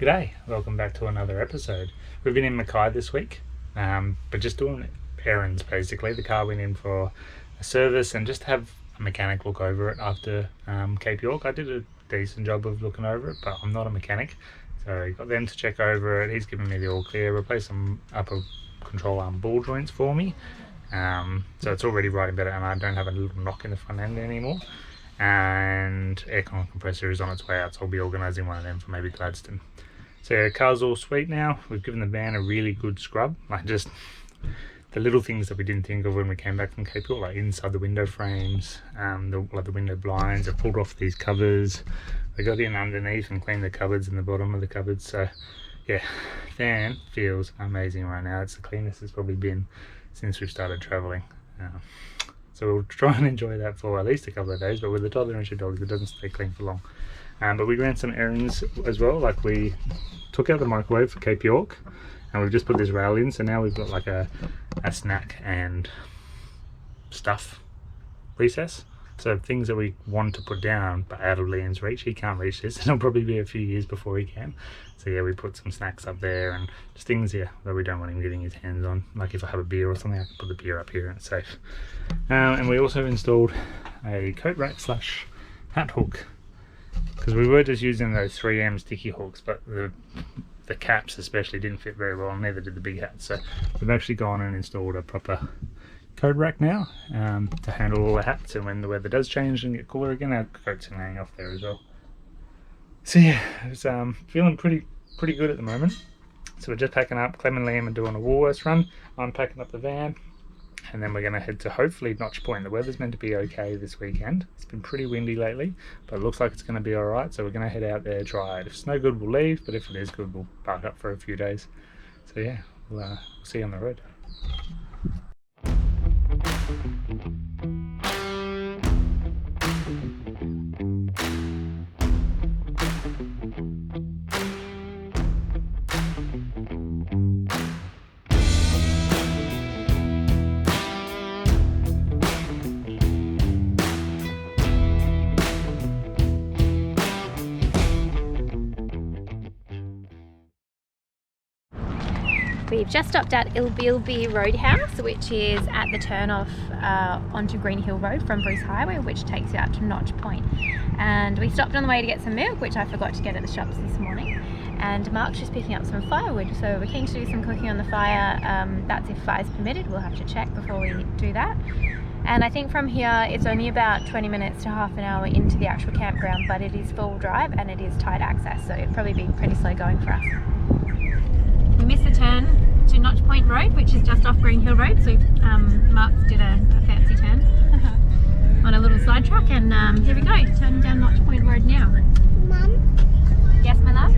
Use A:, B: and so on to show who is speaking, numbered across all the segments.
A: G'day, welcome back to another episode. We've been in Mackay this week, but just doing errands basically. The car went in for a service and just have a mechanic look over it after Cape York. I did a decent job of looking over it, but I'm not a mechanic, so I got them to check over it. He's given me the all clear, replace some upper control arm ball joints for me, so it's already riding better and I don't have a little knock in the front end anymore. And aircon compressor is on its way out, so I'll be organising one of them for maybe Gladstone. So yeah, car's all sweet now. We've given the van a really good scrub, like just the little things that we didn't think of when we came back from Cape York, like inside the window frames, the window blinds. I pulled off these covers. I got in underneath and cleaned the cupboards and the bottom of the cupboards. So yeah, van feels amazing right now. It's the cleanest it's probably been since we've started travelling. So we'll try and enjoy that for at least a couple of days, but with the toddler and 2 dogs, it doesn't stay clean for long. But we ran some errands as well, like we took out the microwave for Cape York and we've just put this rail in, so now we've got like a snack and stuff recess. So things that we want to put down but out of Liam's reach. He can't reach this, and it'll probably be a few years before he can. So yeah, we put some snacks up there and just things here that we don't want him getting his hands on. Like if I have a beer or something, I can put the beer up here and it's safe. And we also installed a coat rack / hat hook, because we were just using those 3M sticky hooks, but the caps especially didn't fit very well, and neither did the big hats. So we've actually gone and installed a proper coat rack now to handle all the hats, and when the weather does change and get cooler again, our coats are laying off there as well. So yeah, it's feeling pretty good at the moment. So we're just packing up. Clem and Liam are doing a Woolworths run. I'm packing up the van, and then we're going to head to hopefully Notch Point. The weather's meant to be okay this weekend. It's been pretty windy lately, but it looks like it's going to be alright, so we're going to head out there, try it. If it's no good, we'll leave, but if it is good, we'll park up for a few days. So yeah, we'll see you on the road.
B: We've just stopped at Ilbilby Roadhouse, which is at the turn off onto Green Hill Road from Bruce Highway, which takes you out to Notch Point. And we stopped on the way to get some milk, which I forgot to get at the shops this morning. And Mark's just picking up some firewood, so we're keen to do some cooking on the fire. That's if fire's permitted. We'll have to check before we do that. And I think from here it's only about 20 minutes to half an hour into the actual campground, but it is full drive and it is tight access, so it'd probably be pretty slow going for us. We missed the turn to Notch Point Road, which is just off Green Hill Road, so Mark did a fancy turn on a little side track, and here we go, turning down Notch Point Road now. Mum? Yes, my love?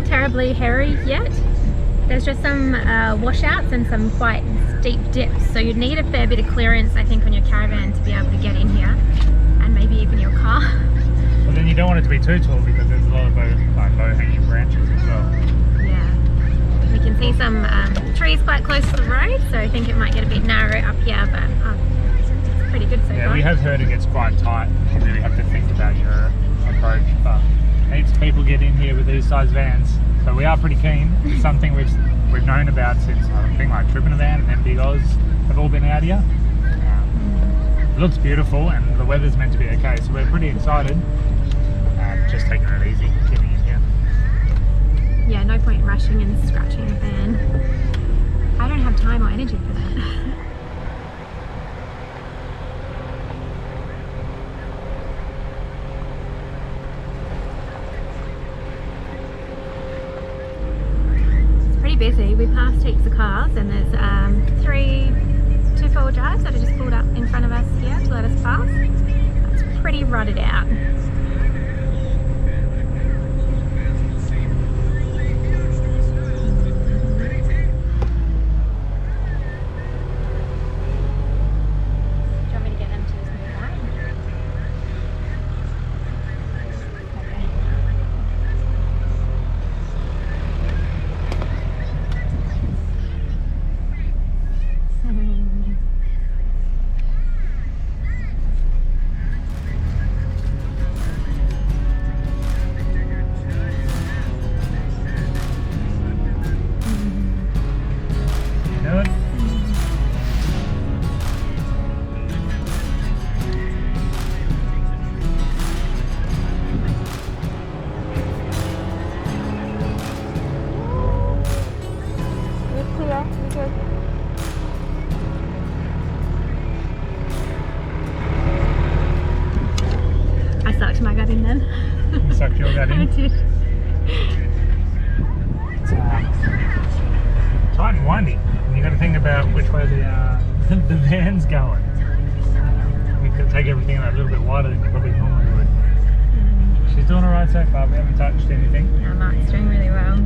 B: Terribly hairy yet. There's just some washouts and some quite steep dips, so you'd need a fair bit of clearance, I think, on your caravan to be able to get in here, and maybe even your car.
A: Well, then you don't want it to be too tall because there's a lot of low-hanging branches as well.
B: Yeah, we can see some trees quite close to the road, so I think it might get a bit narrow up here, but pretty good so
A: Yeah,
B: far.
A: we have heard it gets quite tight. You really have to think about your approach, but heaps of people get in here with these size vans, so we are pretty keen. It's something we've known about since I think like Tripping a Van and then Big Oz have all been out here. It looks beautiful and the weather's meant to be okay, so we're pretty excited. Just taking it easy, getting in here.
B: Yeah, no point rushing and scratching a van. I don't have time or energy for that. It's pretty busy. We passed heaps of cars and there's 2 4-wheel drives that have just pulled up in front of us here to let us pass. It's pretty rutted out. I sucked my gut in then.
A: You sucked your gut in?
B: I did.
A: It's tight and windy. And you got to think about which way the van's going. We could take everything a little bit wider than you probably normally would. She's doing alright so far. We haven't touched anything.
B: No, Mark's doing really well.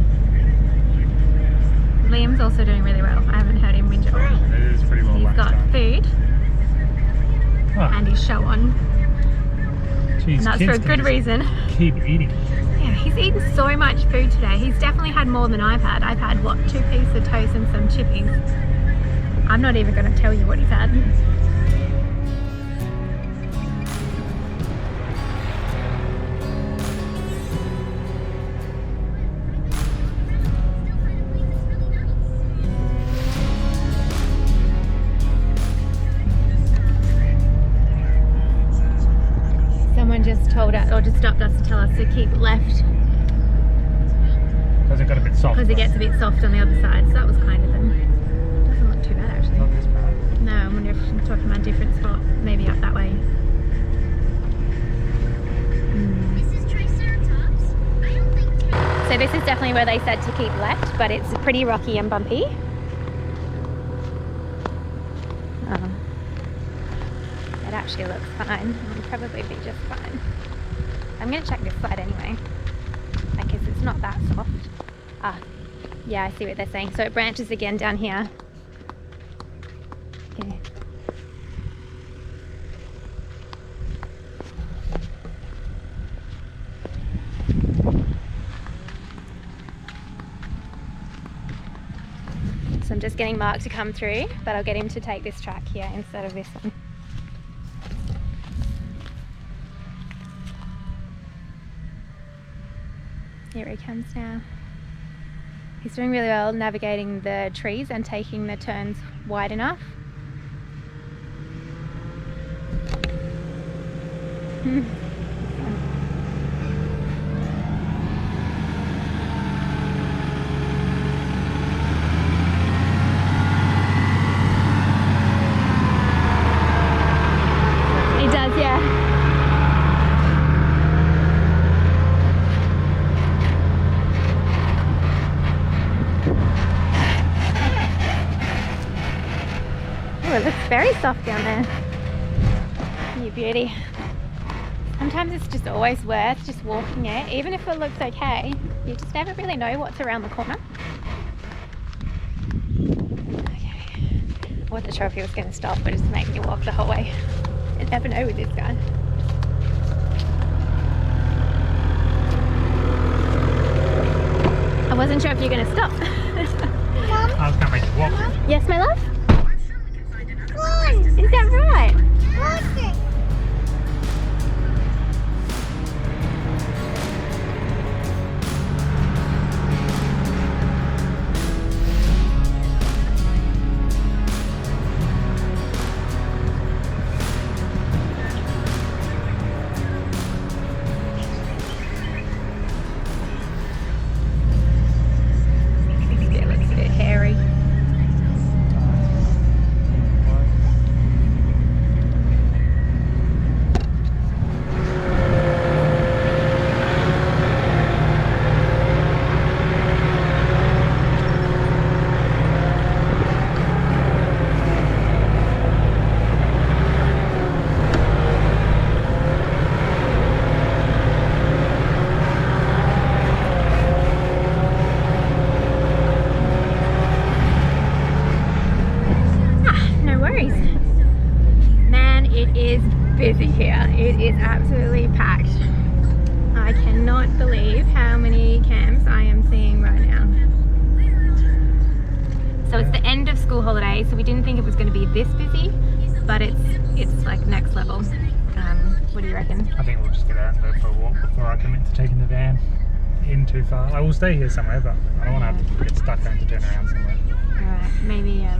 B: Liam's also doing really well. I haven't heard him whinge at all.
A: It is pretty well
B: He's got
A: lunchtime.
B: food and his show on.
A: Geez,
B: And that's for a good reason.
A: Keep eating.
B: Yeah, he's eaten so much food today. He's definitely had more than I've had. I've had, what, 2 pieces of toast and some chippies. I'm not even going to tell you what he's had. Someone just told us, or just stopped us to tell us to keep left
A: Because it got a bit soft.
B: because it gets a bit soft on the other side. So that was kind of them. Doesn't look too bad actually.
A: Not this bad.
B: No, I wonder if I'm talking about a different spot. Maybe up that way. So this is definitely where they said to keep left, but it's pretty rocky and bumpy. It actually looks fine. It'll probably be just fine. I'm going to check this side anyway, because it's not that soft. Ah, yeah, I see what they're saying. So it branches again down here. Yeah. So I'm just getting Mark to come through, but I'll get him to take this track here instead of this one. Here he comes now. He's doing really well navigating the trees and taking the turns wide enough. He does, yeah. Oh, it looks very soft down there. You beauty. Sometimes it's just always worth just walking it, even if it looks okay. You just never really know what's around the corner. Okay. I wasn't sure if he was going to stop, but just make me walk the whole way. You never know with this guy. I wasn't sure if you're going to stop.
A: I was going to make you walk.
B: Yes, my love? Is that right? It looks a bit hairy. No worries. Man, it is busy here. It is absolutely packed. I cannot believe how many camps I am seeing right now. So it's the end of school holidays, so we didn't think it was going to be this busy, but it's like next level. What do you reckon?
A: I think we'll just get out and go for a walk before I commit to taking the van in too far. I will stay here somewhere, but I don't want to have to get stuck having to turn around somewhere.
B: Alright, maybe, yeah.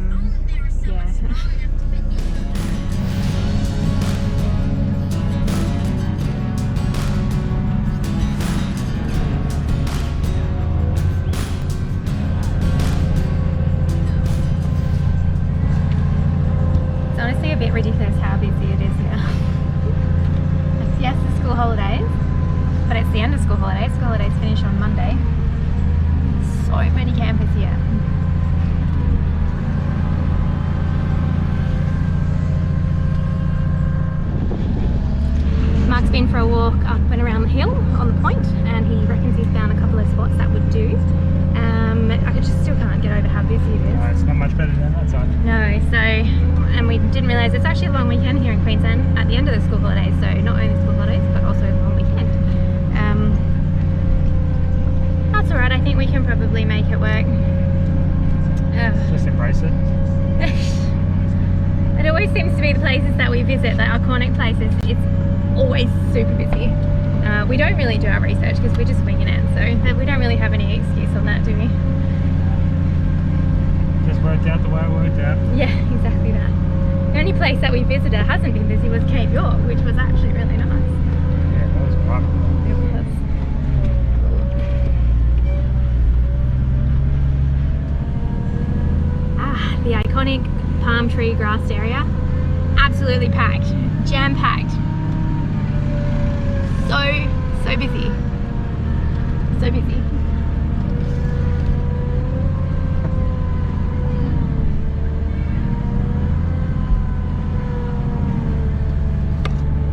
B: It's honestly a bit ridiculous how busy it is here. Yes, the school holidays, but it's the end of school holidays. School holidays finish on Monday. So many campers here. Mark's been for a walk up and around the hill on the point, and he reckons he's found a couple of spots that would do. I just still can't get over how busy it is.
A: It's not much better than that side.
B: No, so, and we didn't realise it's actually a long weekend here in Queensland at the end of the school holidays, so not only school holidays but also a long weekend. That's alright, I think we can probably make it work.
A: Just embrace it.
B: It always seems to be the places that we visit, the iconic places, it's always super busy. We don't really do our research because we're just winging it, so we don't really have any excuse on that, do we?
A: Just worked out the way it worked out.
B: Yeah, exactly that. The only place that we visited that hasn't been busy was Cape York, which was actually really nice.
A: Yeah, that was quite cool.
B: It was. Ah, the iconic palm tree grassed area. Absolutely packed. Jam-packed. So busy. So busy.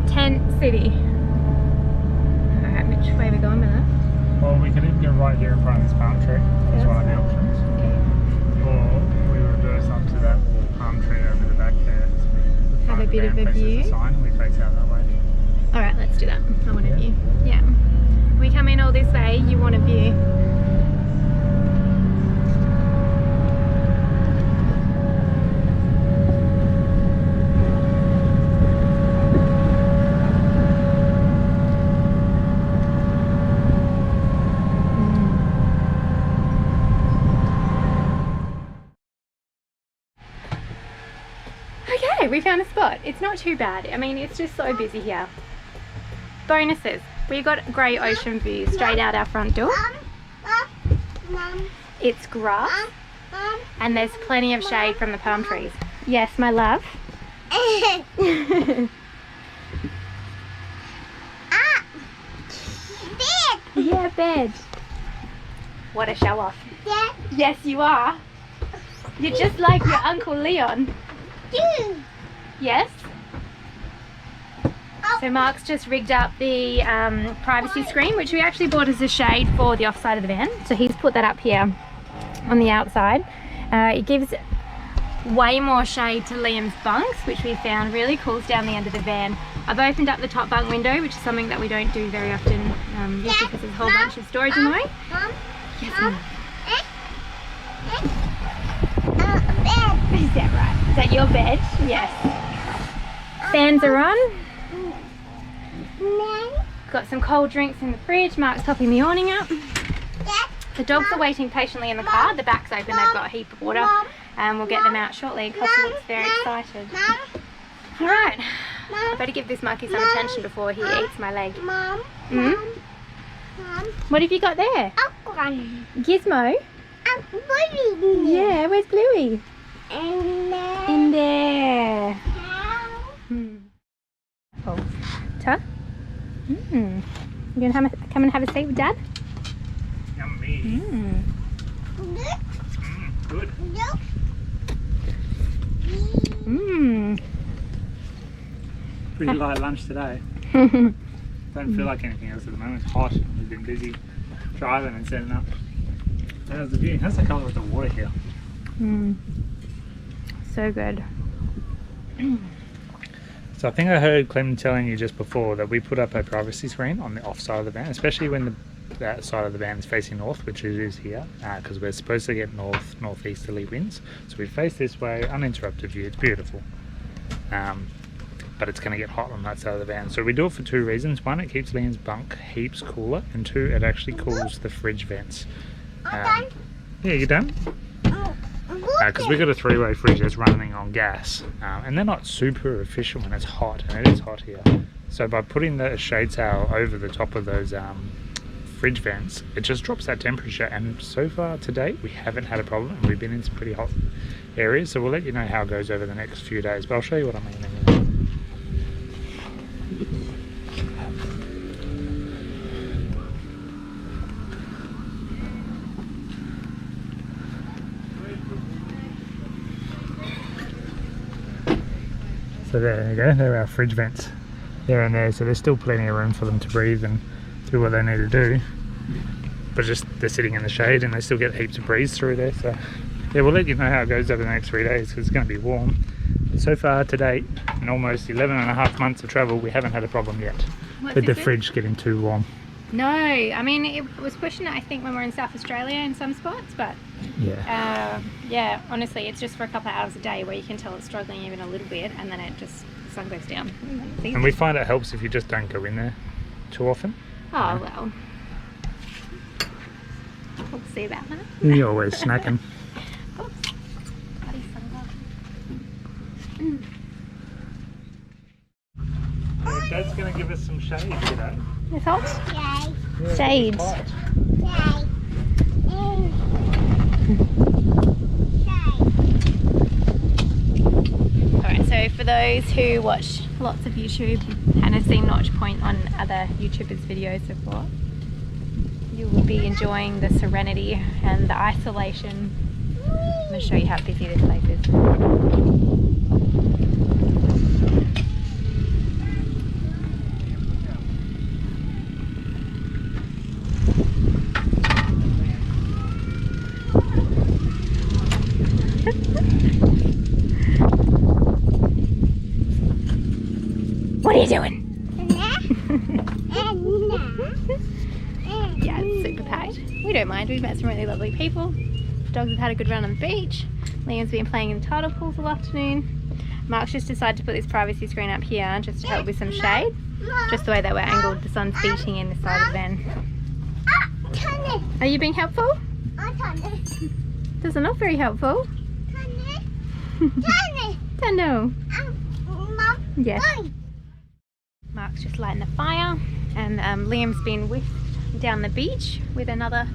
B: Tent City. Alright, which way are we going with that?
A: Well, we could either go right here in front of this palm tree. That's one of the options.
B: Okay.
A: Or we reverse up to that palm tree over the back there. So
B: Have a bit of a view.
A: The sign and we face out that way.
B: Alright, let's do that. I want a
A: Yeah.
B: view. Yeah. We come in all this way, you want a view. Okay, we found a spot. It's not too bad. I mean, it's just so busy here. Bonuses. We've got a great ocean view straight out our front door.
C: Mom,
B: It's grass
C: Mom.
B: and there's plenty of shade from the palm trees. Yes, my love.
C: Ah, bed.
B: Yeah, bed. What a show off.
C: Dad,
B: Yes, you are. You're just like your Uncle Leon.
C: do.
B: Yes? So Mark's just rigged up the privacy screen, which we actually bought as a shade for the offside of the van. So he's put that up here on the outside. It gives way more shade to Liam's bunks, which we found really cools down the end of the van. I've opened up the top bunk window, which is something that we don't do very often, usually because there's a whole bunch of storage in the way.
C: Mom,
B: Yes,
C: Mom.
B: Mum.
C: Bed.
B: Is that right? Is that your bed? Yes. Fans are on.
C: Nan.
B: Got some cold drinks in the fridge. Mark's popping the awning up.
C: Dad.
B: The dogs are waiting patiently in the car. The back's open, they've got a heap of water.
C: Mom.
B: And we'll get them out shortly. Costa looks very excited.
C: Mom.
B: Alright, I
C: Mom.
B: better give this monkey some attention before he eats my leg.
C: Mom.
B: Mm?
C: Mom.
B: What have you got there?
C: Aquan.
B: Gizmo?
C: Aquan.
B: Yeah, where's Bluey?
C: And then.
B: In there. Hmm. Oh, Ta? Hmm. You gonna come and have a seat with Dad?
A: Yummy.
B: Hmm.
A: Good.
B: Hmm.
A: Pretty light lunch today. Don't feel like anything else at the moment. It's hot. We've been busy driving and setting up. How's the view? How's the colour of the water here?
B: Hmm. So good.
A: So I think I heard Clem telling you just before that we put up a privacy screen on the off side of the van, especially when that side of the van is facing north, which it is here, because we're supposed to get northeasterly winds. So we face this way, uninterrupted view. It's beautiful, but it's going to get hot on that side of the van. So we do it for two reasons. One, it keeps Liam's bunk heaps cooler, and two, it actually cools the fridge vents. Yeah, you done? Because we've got a three-way fridge that's running on gas, and they're not super efficient when it's hot, and it is hot here. So by putting the shade sail over the top of those fridge vents, it just drops that temperature, and so far to date we haven't had a problem, and we've been in some pretty hot areas. So we'll let you know how it goes over the next few days, but I'll show you what I mean anyway. So there you go, there are our fridge vents there and there, so there's still plenty of room for them to breathe and do what they need to do, but just they're sitting in the shade and they still get heaps of breeze through there. So yeah, we'll let you know how it goes over the next 3 days, because it's going to be warm. But so far to date, in almost 11.5 months of travel, we haven't had a problem yet with the fridge getting too warm.
B: No, I mean it was pushing it I think when we're in South Australia in some spots, but yeah, honestly it's just for a couple of hours a day where you can tell it's struggling even a little bit, and then it just, the sun goes down.
A: And we find it helps if you just don't go in there too often.
B: Oh well, we'll see about that.
A: You're always snacking.
B: Oops. Bloody sunglasses.
A: Dad's going to give us some shade today.
B: It's hot?
C: Yay.
A: Yeah,
B: Shade.
A: it's hot.
C: Yay.
B: Alright, so for those who watch lots of YouTube and have seen Notch Point on other YouTubers' videos before, you will be enjoying the serenity and the isolation. I'm going to show you how busy this place is. What are you doing? Yeah, it's super packed. We don't mind. We've met some really lovely people. The dogs have had a good run on the beach. Liam's been playing in the tidal pools all afternoon. Mark's just decided to put this privacy screen up here just to help with some shade. Just the way that we're angled, the sun's beating in the side of the van. Are you being helpful? Those are not very helpful. Tando. Yes. Mark's just lighting a fire, and Liam's been whisked down the beach with another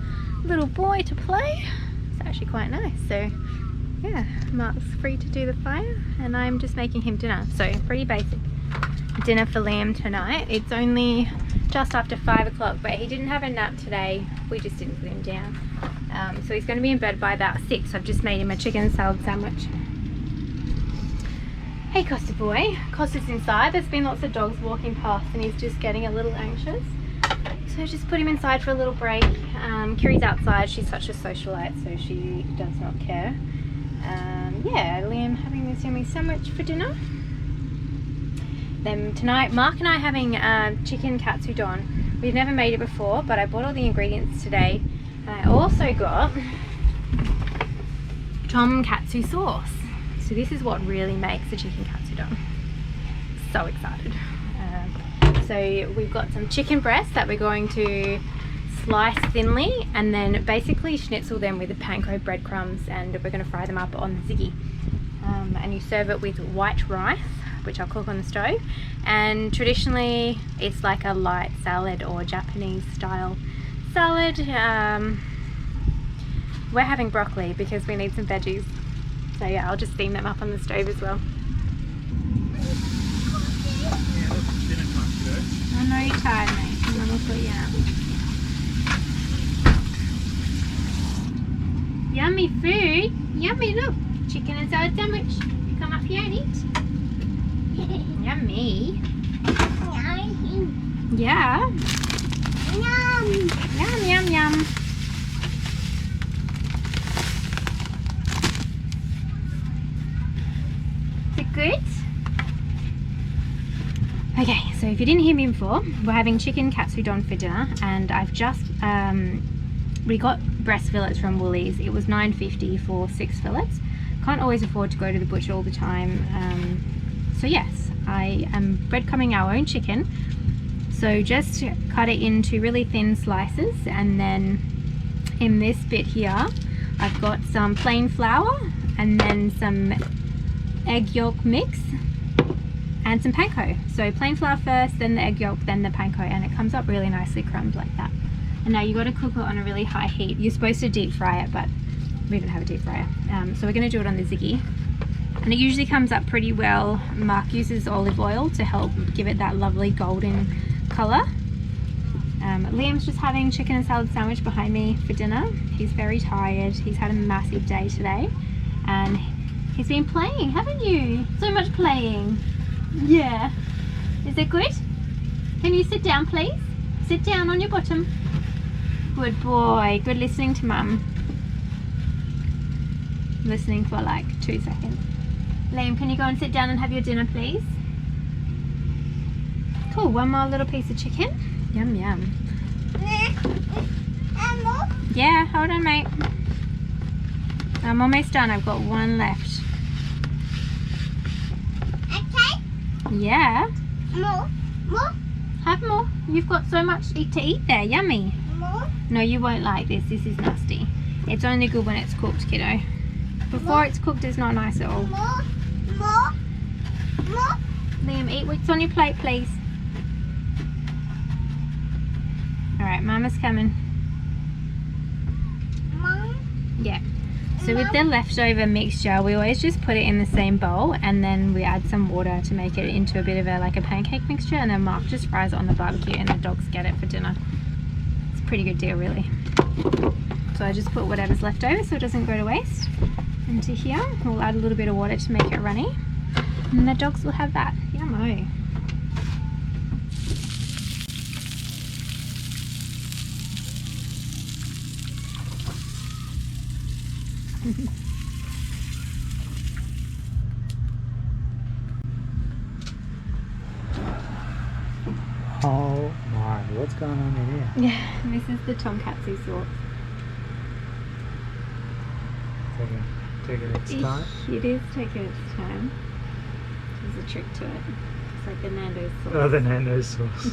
B: little boy to play. It's actually quite nice. So yeah, Mark's free to do the fire and I'm just making him dinner. So pretty basic dinner for Liam tonight. It's only just after 5 o'clock, but he didn't have a nap today. We just didn't put him down. So he's going to be in bed by about 6. I've just made him a chicken salad sandwich. Hey Costa boy, Costa's inside. There's been lots of dogs walking past and he's just getting a little anxious. So just put him inside for a little break. Kiri's outside, she's such a socialite, so she does not care. Yeah, Liam having this yummy sandwich for dinner. Then tonight, Mark and I are having chicken Katsu Don. We've never made it before, but I bought all the ingredients today. And I also got tom katsu sauce. So this is what really makes the chicken Katsu Don. so excited. So we've got some chicken breasts that we're going to slice thinly and then basically schnitzel them with the panko breadcrumbs, and we're going to fry them up on the ziggy. And you serve it with white rice, which I'll cook on the stove, and traditionally it's like a light salad or Japanese style salad. We're having broccoli because we need some veggies, so yeah, I'll just steam them up on the stove as well. I know you're tired, mate. I'm gonna put you out. Yummy food. Yummy, look. Chicken and salad sandwich. Come up here and eat. Yummy. Yeah.
C: Yum.
B: Yum, yum, yum. Is it good? Okay, so if you didn't hear me before, we're having chicken Katsu Don for dinner, and I've just we got breast fillets from Woolies. It was $9.50 for 6 fillets. Can't always afford to go to the butcher all the time, so yes, I am breadcrumbing our own chicken. So just cut it into really thin slices, and then in this bit here I've got some plain flour and then some egg yolk mix and some panko. So plain flour first, then the egg yolk, then the panko, and it comes up really nicely crumbed like that. And now you got to cook it on a really high heat. You're supposed to deep fry it, but we don't have a deep fryer, so we're going to do it on the ziggy, and it usually comes up pretty well. Mark uses olive oil to help give it that lovely golden colour. Liam's just having chicken and salad sandwich behind me for dinner. He's very tired. He's had a massive day today, and he's been playing, haven't you? So much playing. Yeah. Is it good? Can you sit down, please? Sit down on your bottom. Good boy. Good listening to mum. Listening for like 2 seconds. Liam, can you go and sit down and have your dinner, please? Cool. One more little piece of chicken. Yum, yum. Yeah, hold on, mate. I'm almost done. I've got one left.
C: Okay.
B: Yeah.
C: More. More.
B: Have more. You've got so much to eat there. Yummy.
C: More.
B: No, you won't like this. This is nasty. It's only good when it's cooked, kiddo. Before it's cooked, it's not nice at all.
C: More. More. More.
B: Liam, eat what's on your plate, please. Alright, Mama's coming.
C: Mom.
B: Yeah. So with the leftover mixture, we always just put it in the same bowl, and then we add some water to make it into a bit of a pancake mixture, and then Mark just fries it on the barbecue and the dogs get it for dinner. It's a pretty good deal, really. So I just put whatever's left over so it doesn't go to waste into here. We'll add a little bit of water to make it runny, and the dogs will have that. Yummo.
A: Oh my, what's going on in here?
B: Yeah, this is the tonkatsu sauce.
A: Taking its time.
B: It is taking its time. There's a trick to it. It's like the Nando's sauce.
A: Oh, the Nando's sauce.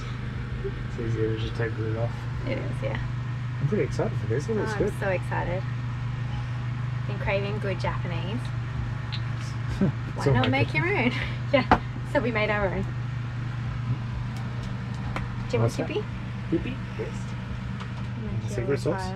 A: It's easier to just take the lid off.
B: It is, yeah.
A: I'm pretty excited for this. It looks good.
B: I'm so excited. Been craving good Japanese. Why not make your own? Yeah, so we made our own. Do you want
A: What's that?
B: Kippy?
A: Yippee? Yes. Secret sauce?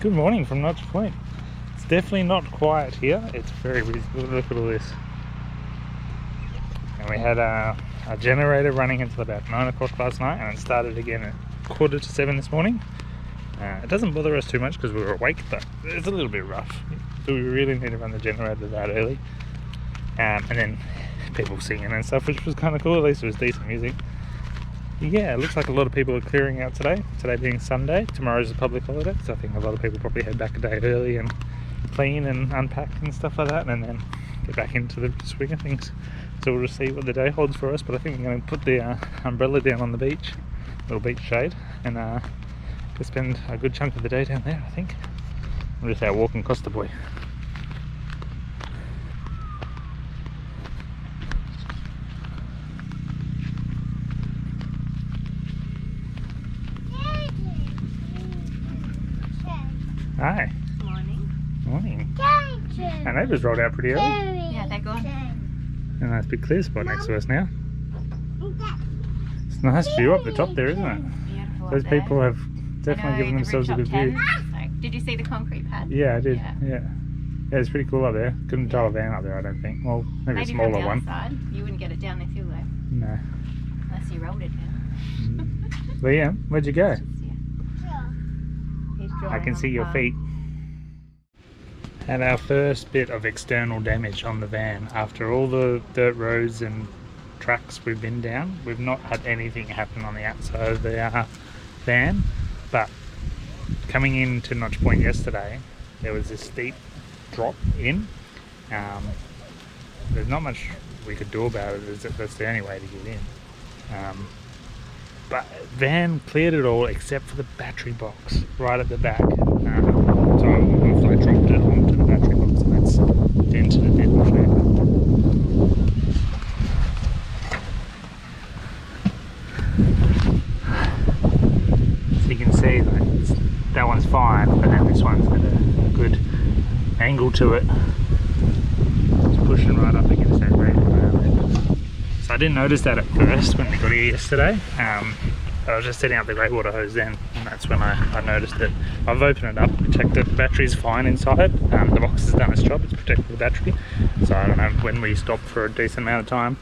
A: Good morning from Notch Point. It's definitely not quiet here. It's very busy. Look at all this. And we had our generator running until about 9 o'clock last night, and it started again at 6:45 this morning. It doesn't bother us too much because we were awake, but it's a little bit rough. So we really need to run the generator that early. And then people singing and stuff, which was kind of cool. At least it was decent music. Yeah, it looks like a lot of people are clearing out today. Today being Sunday, tomorrow's a public holiday, so I think a lot of people probably head back a day early and clean and unpack and stuff like that, and then get back into the swing of things. So we'll just see what the day holds for us, but I think we're going to put the umbrella down on the beach, little beach shade, and go spend a good chunk of the day down there, I think. We're just out walking Costa Boy. Hi.
B: Morning.
A: Morning. Our neighbours rolled out pretty early.
B: Yeah, they're gone.
A: A nice big clear spot next to us now. It's a nice view up the top there, isn't it?
B: Beautiful.
A: Those people have definitely given themselves a good view.
B: Did you see the concrete pad?
A: Yeah, I did. Yeah, it's pretty cool up there. Couldn't tell a van up there, I don't think. Well, maybe a smaller
B: from the
A: one.
B: other side. You wouldn't get it down this hill though,
A: No.
B: unless you rolled it down.
A: Liam, where'd you go?
B: He's
A: I
B: drawing
A: can
B: on
A: see
B: the
A: your
B: path.
A: feet. Had our first bit of external damage on the van. After all the dirt roads and tracks we've been down, we've not had anything happen on the outside of the van, but coming into Notch Point yesterday, there was this steep drop in. There's not much we could do about it. That's the only way to get in. But van cleared it all except for the battery box right at the back. So we've like dropped it onto the battery box, and that's dented a bit. I'll show you. So you can see like, that one's fine, but then this one's got a good angle to it. It's pushing right up against that radiator. So I didn't notice that at first when we got here yesterday. I was just setting up the grey water hose then, and that's when I noticed it. I've opened it up, checked it, the battery's fine inside. The box has done its job, it's protected the battery. So I don't know, when we stop for a decent amount of time,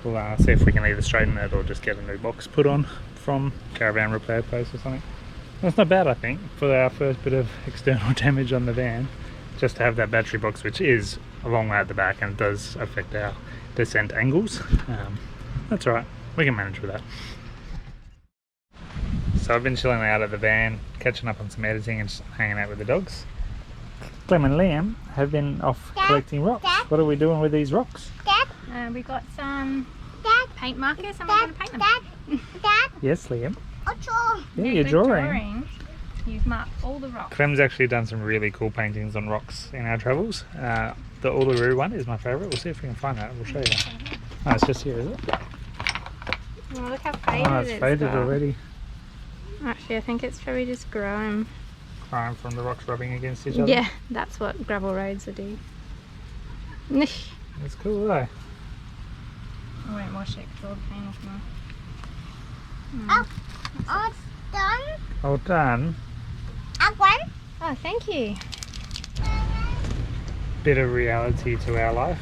A: we'll see if we can either straighten it or just get a new box put on from Caravan Repair Place or something. That's not bad, I think, for our first bit of external damage on the van, just to have that battery box, which is a long way at the back and it does affect our descent angles. That's alright, we can manage with that. So I've been chilling out of the van, catching up on some editing and just hanging out with the dogs. Clem and Liam have been off collecting rocks. What are we doing with these rocks?
B: We got some paint markers and we're going to paint them.
A: Yes, Liam.
C: Ocho.
A: Yeah,
B: They're
A: you're
B: good
A: drawing.
B: drawings. You've marked all the rocks.
A: Clem's actually done some really cool paintings on rocks in our travels. The Uluru one is my favourite. We'll see if we can find that. We'll show you. Oh, it's just here, is it?
B: Oh, look how faded
A: Oh, it's faded
B: got.
A: already.
B: Actually, I think it's probably just grime.
A: Grime from the rocks rubbing against each other.
B: Yeah, that's what gravel roads are doing.
A: That's cool though.
B: I won't wash it because all the paint off now.
C: Oh, all done.
A: All done.
C: One.
B: Oh, thank you.
A: Bit of reality to our life.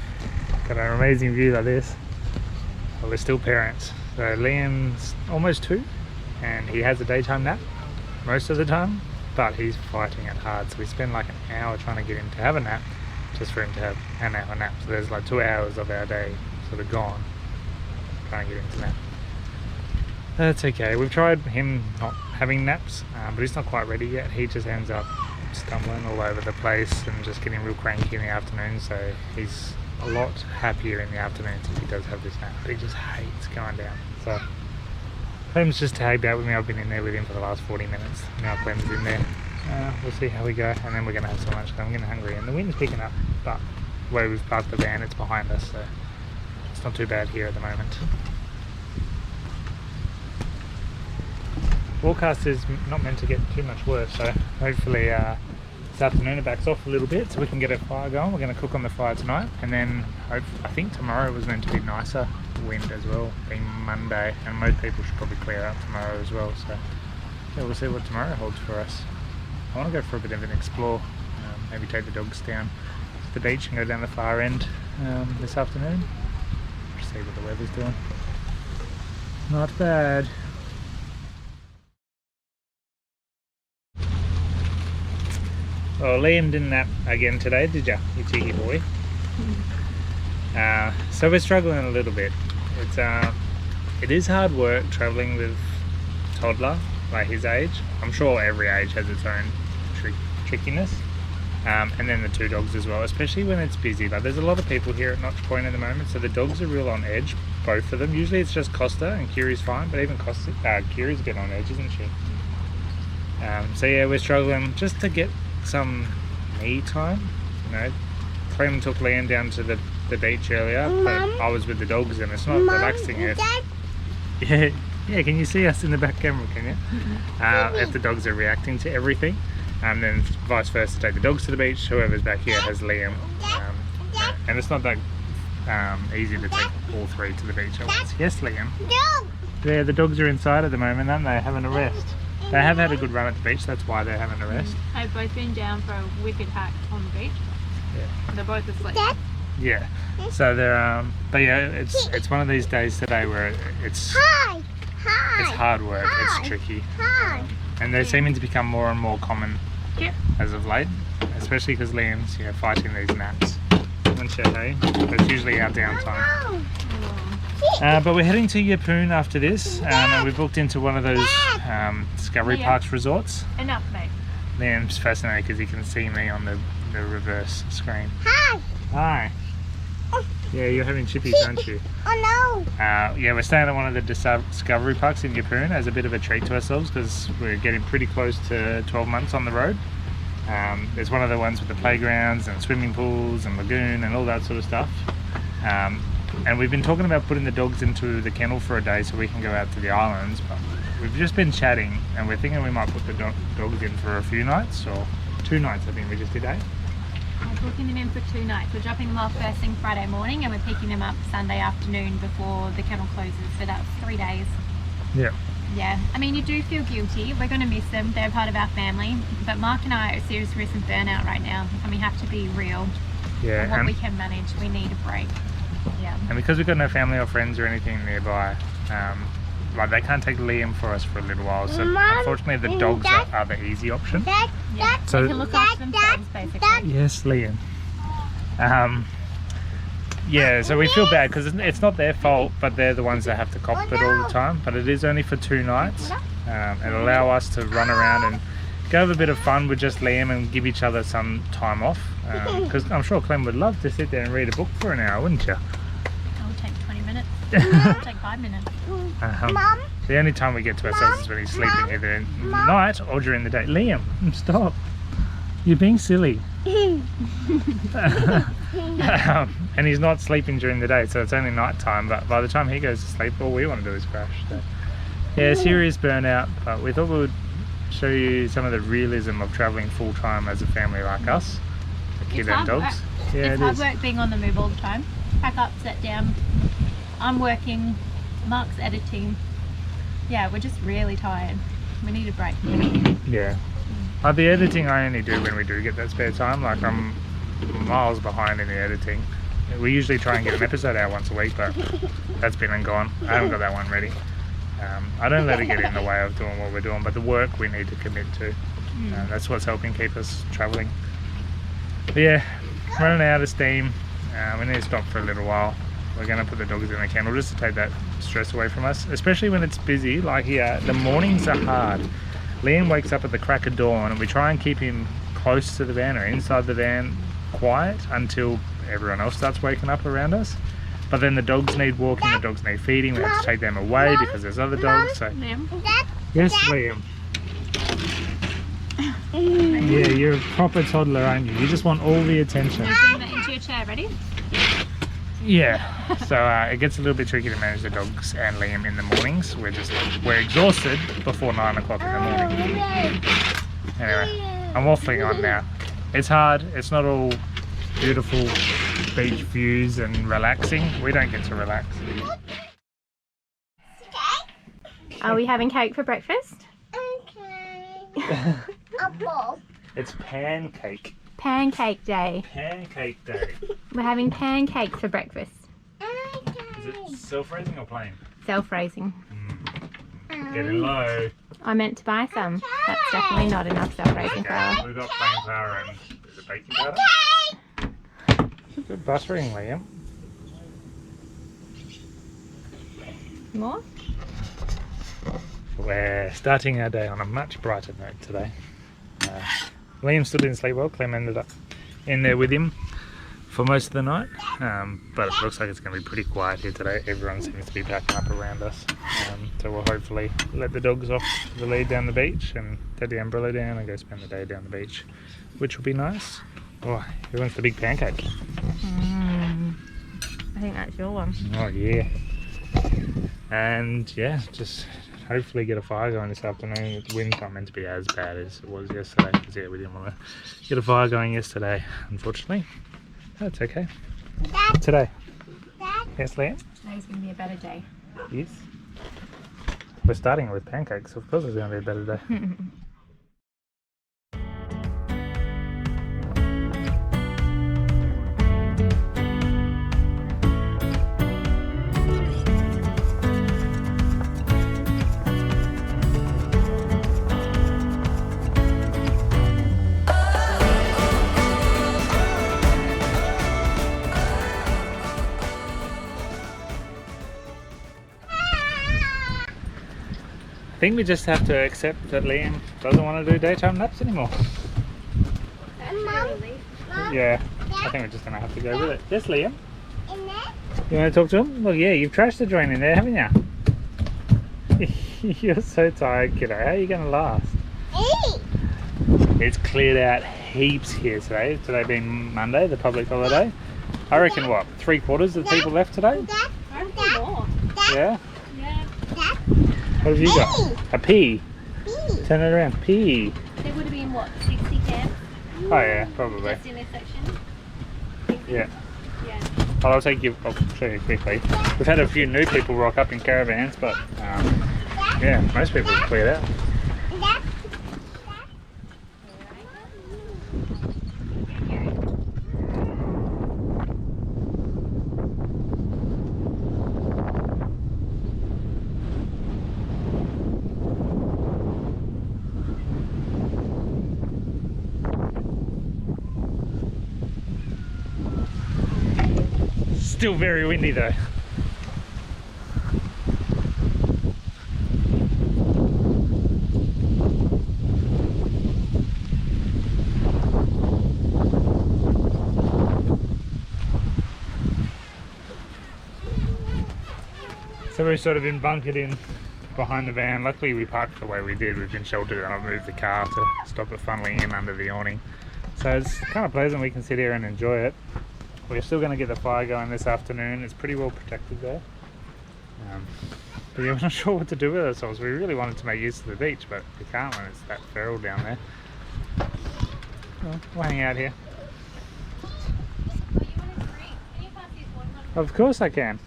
A: Got an amazing view like this. Well, we're still parents. So Liam's almost 2 and he has a daytime nap most of the time, but he's fighting it hard. So we spend like an hour trying to get him to have a nap just for him to have an hour nap. So there's like 2 hours of our day sort of gone trying to get him to nap. That's okay. We've tried him not having naps, but he's not quite ready yet. He just ends up stumbling all over the place and just getting real cranky in the afternoon. So he's a lot happier in the afternoons if he does have this nap, but he just hates going down. So Clem's just tagged out with me. I've been in there with him for the last 40 minutes. Now Clem's in there. We'll see how we go, and then we're going to have some lunch. I'm getting hungry, and the wind's picking up, but where we've parked the van, it's behind us, so it's not too bad here at the moment. Forecast is not meant to get too much worse, so hopefully this afternoon it backs off a little bit so we can get a fire going. We're going to cook on the fire tonight, and then I think tomorrow was meant to be nicer wind as well, being Monday, and most people should probably clear out tomorrow as well. So yeah, we'll see what tomorrow holds for us. I want to go for a bit of an explore, maybe take the dogs down to the beach and go down the far end this afternoon. Just see what the weather's doing. Not bad. Well, Liam didn't nap again today, did ya, you cheeky boy? So we're struggling a little bit. It is hard work travelling with toddler like his age. I'm sure every age has its own trickiness, And then the 2 dogs as well, especially when it's busy. Like, there's a lot of people here at Notch Point at the moment, so the dogs are real on edge, both of them. Usually it's just Costa, and Kiri's fine, but even Kiri's a bit on edge, isn't she? So yeah, we're struggling just to get some me time. You know, Clem took Liam down to the beach earlier, but I was with the dogs and it's not relaxing yet. Yeah, can you see us in the back camera, can you? If the dogs are reacting to everything. And then vice versa, take the dogs to the beach, whoever's back here has Liam. And it's not that easy to take all 3 to the beach at once. Yes, Liam? Yeah, the dogs are inside at the moment, aren't they, having a rest? They have had a good run at the beach, that's why they're having a rest.
B: They've both been down for a wicked hack on the beach.
A: Yeah.
B: They're both asleep.
A: Yeah. So they're but yeah, it's one of these days today where it's hard work, it's tricky. And they're seeming to become more and more common as of late, especially because Liam's fighting these naps. Hey? That's usually our downtime. But we're heading to Yeppoon after this, and we booked into one of those Discovery Parks resorts.
B: Enough, mate.
A: Liam's fascinated because he can see me on the reverse screen. Hi. Yeah, you're having chippies, aren't you?
C: Oh no!
A: Yeah, we're staying at one of the Discovery Parks in Yeppoon as a bit of a treat to ourselves because we're getting pretty close to 12 months on the road. It's one of the ones with the playgrounds and swimming pools and lagoon and all that sort of stuff. And we've been talking about putting the dogs into the kennel for a day so we can go out to the islands, but we've just been chatting and we're thinking we might put the dogs in for a few nights, or 2 nights I think we just did, eh?
B: We're booking them in for 2 nights. We're dropping them off first thing Friday morning and we're picking them up Sunday afternoon before the kennel closes, so that's 3 days.
A: Yeah.
B: Yeah, I mean, you do feel guilty. We're going to miss them. They're part of our family. But Mark and I are at serious risk of burnout right now, and we have to be real.
A: Yeah.
B: What we can manage, we need a break. Yeah.
A: And because we've got no family or friends or anything nearby, like they can't take Liam for us for a little while. So unfortunately, the dogs are the easy option.
B: Yeah.
A: So
B: they can look after themselves, basically.
A: Yes, Liam. Yeah, so we feel bad because it's not their fault, but they're the ones that have to cop it all the time. But it is only for 2 nights. It'll allow us to run around and go have a bit of fun with just Liam and give each other some time off. Because I'm sure Clem would love to sit there and read a book for an hour, wouldn't you?
B: It'll take 20 minutes. It'll take 5 minutes.
C: Mom?
A: The only time we get to ourselves is when he's sleeping either in the night or during the day. Liam, stop. You're being silly. And he's not sleeping during the day, so it's only night time, but by the time he goes to sleep, all we want to do is crash. So, yeah, serious burnout, but we thought we would show you some of the realism of travelling full time as a family like us, a kid and dogs.
B: Work.
A: Yeah,
B: it's hard work being on the move all the time. Pack up, sit down. I'm working, Mark's editing. Yeah, we're just really tired. We need a break.
A: Yeah. The editing I only do when we do get that spare time. Like, I'm miles behind in the editing. We usually try and get an episode out once a week, but that's been and gone. I haven't got that one ready. I don't let it get in the way of doing what we're doing, but the work we need to commit to. That's what's helping keep us travelling. But yeah, running out of steam. We need to stop for a little while. We're going to put the dogs in the kennel just to take that stress away from us, especially when it's busy. Like here, the mornings are hard. Liam wakes up at the crack of dawn and we try and keep him close to the van or inside the van quiet until everyone else starts waking up around us. But then the dogs need walking, the dogs need feeding, we have to take them away because there's other dogs. So
B: Liam?
A: yes, Liam. Yeah, you're a proper toddler, aren't you? You just want all the attention.
B: Bring that into your chair, ready?
A: Yeah, so it gets a little bit tricky to manage the dogs and Liam in the mornings. We're exhausted before 9 o'clock in the morning. Anyway, I'm waffling on now. It's hard, it's not all beautiful beach views and relaxing. We don't get to relax.
B: Are we having cake for breakfast?
C: Okay. Apple.
A: It's pancake.
B: Pancake day.
A: Pancake day.
B: We're having pancakes for breakfast.
A: Is it self-raising or plain?
B: Self-raising.
A: Getting low.
B: I meant to buy some. That's definitely not enough self-raising flour.
A: We've got plain flour and is it baking powder? It's a good buttering, Liam.
B: More?
A: We're starting our day on a much brighter note today. Liam still didn't sleep well. Clem ended up in there with him for most of the night, but it looks like it's going to be pretty quiet here today. Everyone seems to be packing up around us, so we'll hopefully let the dogs off the lead down the beach and take the umbrella down and go spend the day down the beach, which will be nice. Oh, who wants the big pancake?
B: I think that's your one.
A: Oh yeah. And yeah, just hopefully get a fire going this afternoon. The wind's not meant to be as bad as it was yesterday, because yeah, we didn't want to get a fire going yesterday, unfortunately. That's okay.
C: Dad,
A: Today.
C: Dad,
A: Yes, Liam?
B: Today's going to be a better day.
A: Yes. We're starting with pancakes, so of course it's going to be a better day. I think we just have to accept that Liam doesn't want to do daytime naps anymore.
C: Mom,
A: Yeah, I think we're just going to have to go with it. Yes, Liam?
C: in there.
A: You want to talk to him? Well, yeah, you've trashed the joint in there, haven't you? You're so tired, kiddo. How are you going to last?
C: Eat.
A: It's cleared out heaps here today. Today being Monday, the public holiday. I reckon, what, 3/4 of the people left today?
C: Dad,
B: I reckon more.
A: Yeah?
B: Yeah.
C: Dad,
A: What have you got? A pea.
C: eat.
A: Turn it around. Pea.
B: There would have been, what, 60 camps
A: Oh, yeah, probably.
B: just in this section?
A: Yeah.
B: Yeah.
A: Well, I'll show you quickly. We've had a few new people rock up in caravans, but yeah, most people have cleared out.
C: Dad,
A: Still very windy though. So we've sort of been bunkered in behind the van. Luckily we parked the way we did. We've been sheltered and I've moved the car to stop it funneling in under the awning. So it's kind of pleasant. We can sit here and enjoy it. We're still going to get the fire going this afternoon. It's pretty well protected there. But yeah, we're not sure what to do with ourselves. We really wanted to make use of the beach, but we can't when it's that feral down there. Well, we'll hang out here.
B: Oh, you want a drink? Can you pass this one?
A: Of course I can.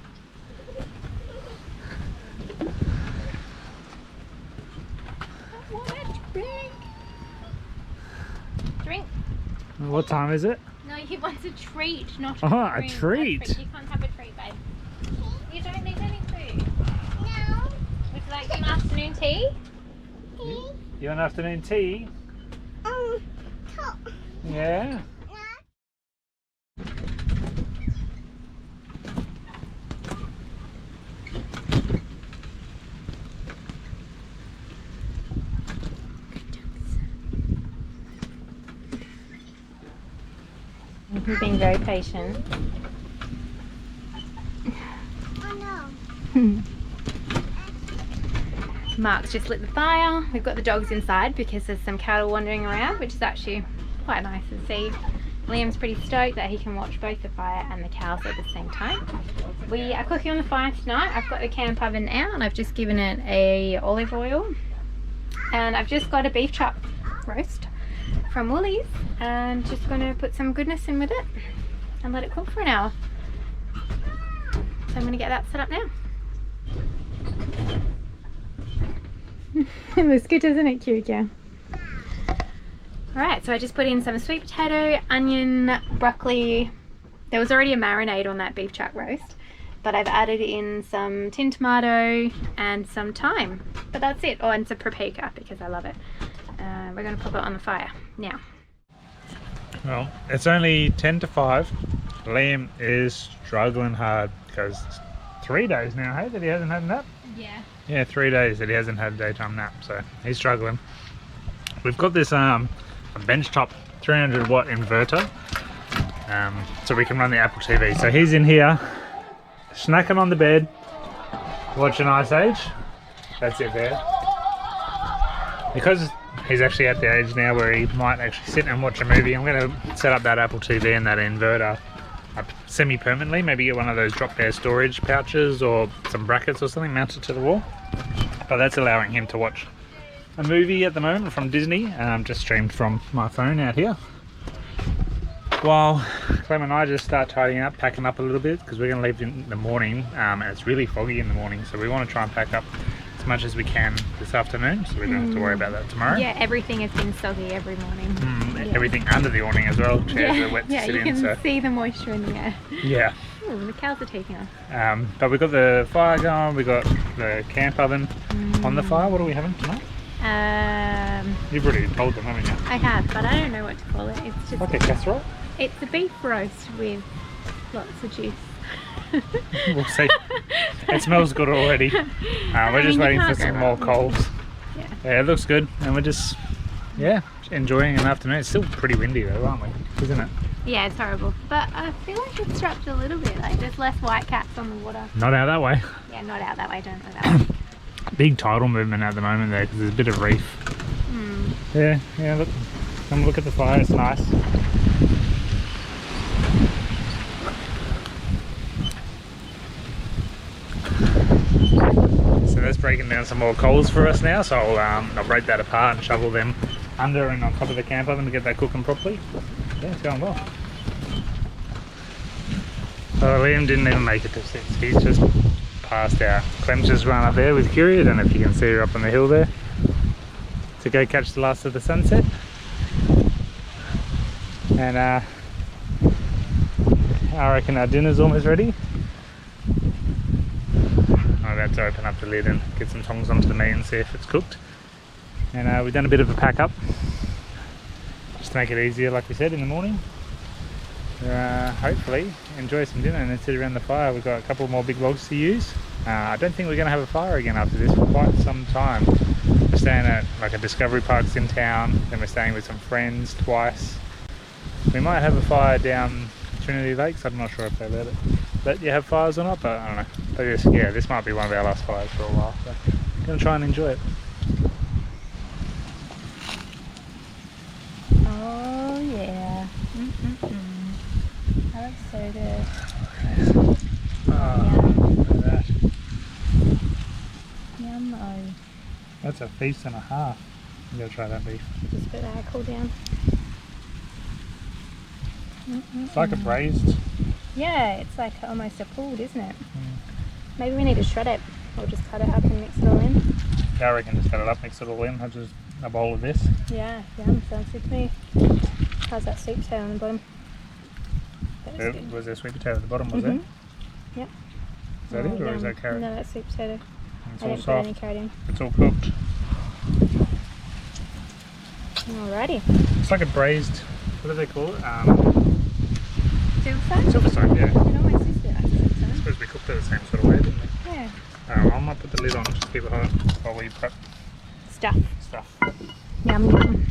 B: I want a drink. Drink.
A: What time is it?
B: No, he wants a treat, not
A: Oh,
B: a
A: a
B: drink.
A: treat.
B: You can't have a treat, babe. You don't need any food.
C: no.
B: Would you like some afternoon tea?
A: You want afternoon tea?
C: Top.
A: Yeah.
B: You've been very patient.
C: Oh no.
B: Mark's just lit the fire. We've got the dogs inside because there's some cattle wandering around, which is actually quite nice to see. Liam's pretty stoked that he can watch both the fire and the cows at the same time. We are cooking on the fire tonight. I've got the camp oven out and I've just given it a olive oil. And I've just got a beef chop roast from Woolies and just going to put some goodness in with it and let it cook for an hour. So I'm going to get that set up now. It looks good, doesn't it, cute? Yeah. Alright, so I just put in some sweet potato, onion, broccoli. There was already a marinade on that beef chuck roast, but I've added in some tin tomato and some thyme. But that's it. Oh, and some paprika because I love it. We're going to pop it on the fire now.
A: Well, it's only 10 to 5. Liam is struggling hard because it's 3 days now, hey, that he hasn't had a nap?
B: Yeah.
A: Yeah, 3 days that he hasn't had a daytime nap, so he's struggling. We've got this, I've benchtop 300 watt inverter, so we can run the Apple TV. So he's in here snacking on the bed watching Ice Age. That's it there. Because he's actually at the age now where he might actually sit and watch a movie, I'm going to set up that Apple TV and that inverter up semi-permanently. Maybe get one of those drop bear storage pouches or some brackets or something mounted to the wall. But that's allowing him to watch a movie at the moment from Disney, just streamed from my phone out here. While Clem and I just start tidying up, packing up a little bit, because we're going to leave in the morning, and it's really foggy in the morning, so we want to try and pack up as much as we can this afternoon, so we don't have to worry about that tomorrow.
B: Yeah, everything has been soggy every morning. Yeah.
A: Everything under the awning as well, chairs are wet to sit
B: you
A: in.
B: can see the moisture in the air.
A: Yeah.
B: Ooh, the cows are taking off.
A: But we've got the fire going, we've got the camp oven on the fire. What are we having tonight? You've already told them, haven't you?
B: I have, but I don't know what to call it. It's just
A: Like a casserole?
B: It's a beef roast with lots of juice.
A: We'll see. It smells good already. We're just waiting for some more coals. Yeah, it looks good, and we're just enjoying an afternoon. It's still pretty windy though, aren't we? Isn't it?
B: Yeah, it's horrible, but I feel like it's dropped a little bit. Like there's less white caps on the water.
A: Not out that way.
B: Yeah, not out that way. Don't go that way.
A: Big tidal movement at the moment there because there's a bit of reef. Yeah. Look, come look at the fire. It's nice. So that's breaking down some more coals for us now. So I'll break that apart and shovel them under and on top of the camp oven to get that cooking properly. Yeah, it's going well. Oh, Liam didn't even make it to 6. He's just passed out. Clem's just run up there with Curie. I don't know if you can see her up on the hill there to go catch the last of the sunset. And I reckon our dinner's almost ready. I'm about to open up the lid and get some tongs onto the meat and see if it's cooked. And we've done a bit of a pack up just to make it easier, like we said, in the morning. Hopefully enjoy some dinner and then sit around the fire. We've got a couple more big logs to use. I don't think we're going to have a fire again after this for quite some time. We're staying at like a Discovery Parks in town, then we're staying with some friends twice. We might have a fire down Trinity Lakes. I'm not sure if they let you have fires or not, but I don't know. But this might be one of our last fires for a while, so I'm going to try and enjoy it.
B: Oh yeah. That looks so good.
A: Look at that.
B: Yum-o.
A: That's a feast and a half. I'm going to try that beef.
B: Just put that cool down.
A: It's like a braised.
B: Yeah, it's like almost a pulled, isn't it? Maybe we need to shred it or just cut it up and mix it all in.
A: Yeah, I reckon just cut it up, mix it all in. Have just a bowl of this.
B: Yeah, yum, sounds good to me. How's that sweet potato on the bottom?
A: Was there sweet potato at the bottom, was there?
B: Yep.
A: Is that it, or is that carrot?
B: No, that's sweet potato.
A: It's
B: I
A: all
B: didn't put
A: soft.
B: any carrot in.
A: It's all cooked.
B: Alrighty.
A: It's like a braised, what do they call it?
B: Silver
A: Silverstone, yeah.
B: I know my sister likes
A: I
B: silver.
A: suppose we cooked it the same sort of way, didn't we?
B: Yeah.
A: I might put the lid on just to keep it hot while we prep
B: Stuff.
A: stuff.
B: Yum yum.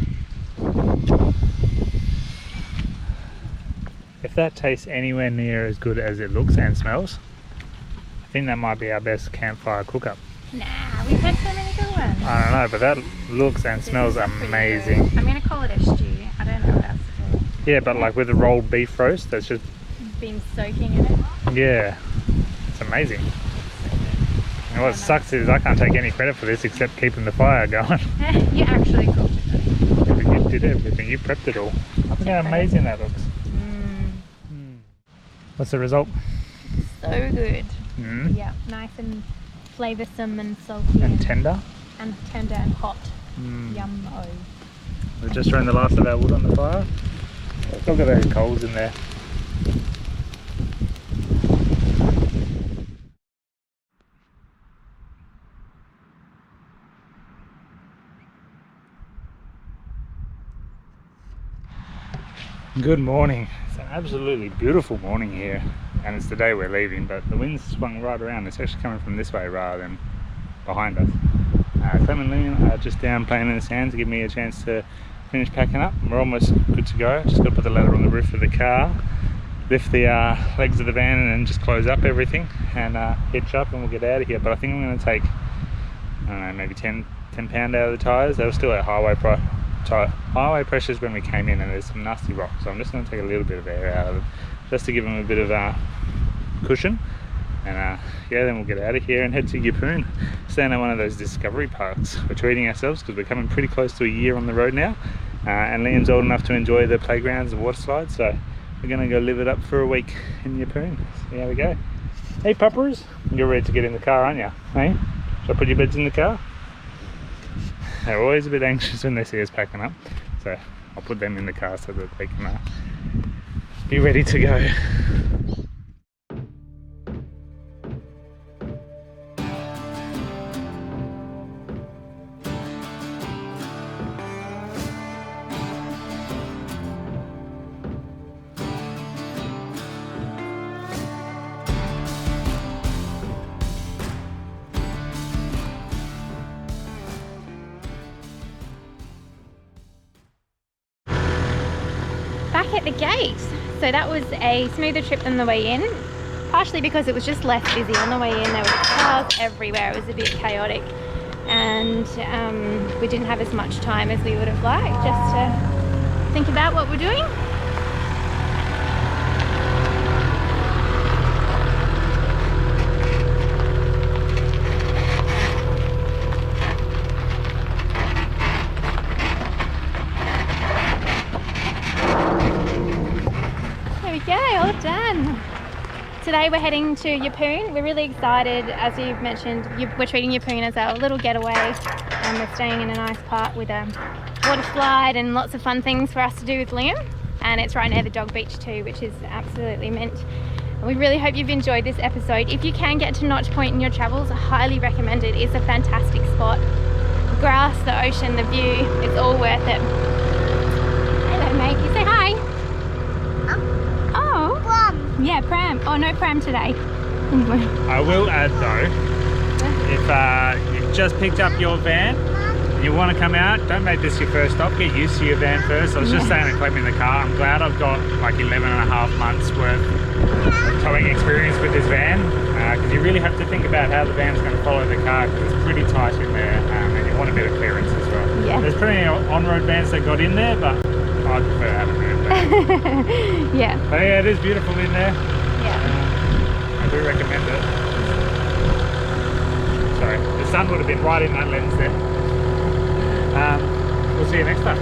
A: If that tastes anywhere near as good as it looks and smells, I think that might be our best campfire cook-up.
B: Nah, we've had so many good ones.
A: I don't know, but that looks and smells
B: This is pretty
A: amazing.
B: good. I'm going to call it a stew. I don't know what else to call it.
A: Yeah, but like with a rolled beef roast, that's just,
B: Been soaking in it.
A: yeah, it's amazing. And what sucks is I can't take any credit for this except keeping the fire going.
B: You actually cooked it.
A: You did everything, you prepped it all. Look how amazing that looks. What's the result?
B: So good.
A: Mm.
B: Yeah, nice and flavoursome and salty
A: And tender.
B: and tender and hot.
A: Mm.
B: Yum-o.
A: We've just thrown the last of our wood on the fire. Look at those coals in there. Good morning. It's an absolutely beautiful morning here, and it's the day we're leaving, but the wind's swung right around. It's actually coming from this way rather than behind us. Clem and Liam are just down playing in the sand to give me a chance to finished packing up. We're almost good to go. Just got to put the ladder on the roof of the car, lift the legs of the van, and then just close up everything and hitch up, and we'll get out of here. But I think I'm going to take, I don't know, maybe 10 pound out of the tyres. They were still at highway pressures when we came in, and there's some nasty rocks, so I'm just going to take a little bit of air out of them just to give them a bit of cushion. And yeah, then we'll get out of here and head to Yeppoon, staying at one of those discovery parks. We're treating ourselves because we're coming pretty close to a year on the road now, and Liam's old enough to enjoy the playgrounds and water slides, so we're going to go live it up for a week in Yeppoon. See how we go. Hey puppers, you're ready to get in the car, aren't you? Hey, shall I put your beds in the car? They're always a bit anxious when they see us packing up, so I'll put them in the car so that they can be ready to go.
B: Back at the gate. So that was a smoother trip than the way in, partially because it was just less busy. On the way in there were cars everywhere. It was a bit chaotic, and we didn't have as much time as we would have liked just to think about what we're doing. Okay, all done. Today we're heading to Yeppoon. We're really excited, as you've mentioned. We're treating Yeppoon as our little getaway, and we're staying in a nice park with a water slide and lots of fun things for us to do with Liam. And it's right near the dog beach too, which is absolutely mint. And we really hope you've enjoyed this episode. If you can get to Notch Point in your travels, I highly recommend it. It's a fantastic spot. The grass, the ocean, the view, it's all worth it. Hello mate, you say hi. Yeah, pram. Oh, no pram today.
A: I will add though, if you've just picked up your van and you want to come out, don't make this your first stop. Get used to your van first. I was just saying to Clem in the car, I'm glad I've got like 11 and a half months worth of towing experience with this van, because you really have to think about how the van's going to follow the car, because it's pretty tight in there, and you want a bit of clearance as well.
B: Yeah.
A: There's plenty of on-road vans that got in there, but I prefer having a van.
B: Yeah.
A: But yeah, it is beautiful in there.
B: Yeah.
A: I do recommend it. Sorry, the sun would have been right in that lens there. We'll see you next time.